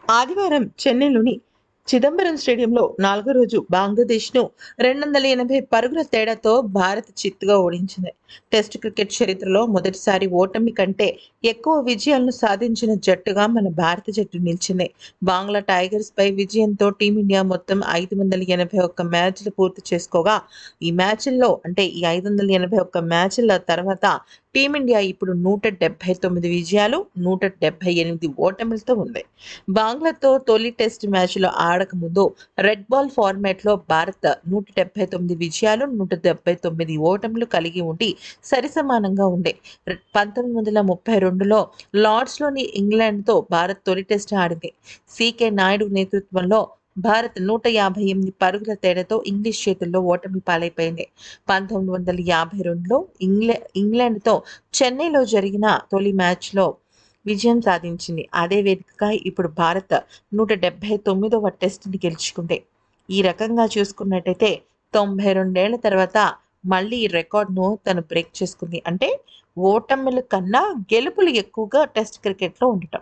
ఆదివారం చెన్నైలోని చిదంబరం స్టేడియంలో నాలుగో రోజు బంగ్లాదేశ్ను 280 పరుగుల తేడాతో భారత్ చిత్తుగా ఓడించింది. టెస్ట్ క్రికెట్ చరిత్రలో మొదటిసారి ఓటమి కంటే ఎక్కువ విజయాలను సాధించిన జట్టుగా మన భారత జట్టు నిలిచింది. బంగ్లా టైగర్స్ పై విజయంతో టీమిండియా మొత్తం 581 మ్యాచ్లు పూర్తి చేసుకోగా, ఈ 581 మ్యాచ్ల తర్వాత టీమిండియా ఇప్పుడు 179 విజయాలు, 178 ఓటములతో ఉంది. బంగ్లాతో తొలి టెస్ట్ మ్యాచ్లో ఆడకముందు రెడ్ బాల్ ఫార్మాట్లో భారత్ 179 విజయాలు, 179 ఓటములు కలిగి ఉండి సరిసమానంగా ఉండే. 1932లో లార్డ్స్లోని ఇంగ్లాండ్తో భారత్ తొలి టెస్ట్ ఆడింది. సీకే నాయుడు నేతృత్వంలో భారత్ 158 పరుగుల తేడాతో ఇంగ్లీష్ చేతుల్లో ఓటమి పాలైపోయింది. 1952లో ఇంగ్లాండ్తో చెన్నైలో జరిగిన తొలి మ్యాచ్లో విజయం సాధించింది. అదే వేదికగా ఇప్పుడు భారత్ 179వ టెస్ట్‌ని గెలుచుకుంది. ఈ రకంగా చూసుకున్నట్టయితే 92 ఏళ్ల తర్వాత మళ్ళీ ఈ రికార్డ్‌ను తను బ్రేక్ చేసుకుంది. అంటే ఓటముల కన్నా గెలుపులు ఎక్కువగా టెస్ట్ క్రికెట్‌లో ఉండటం.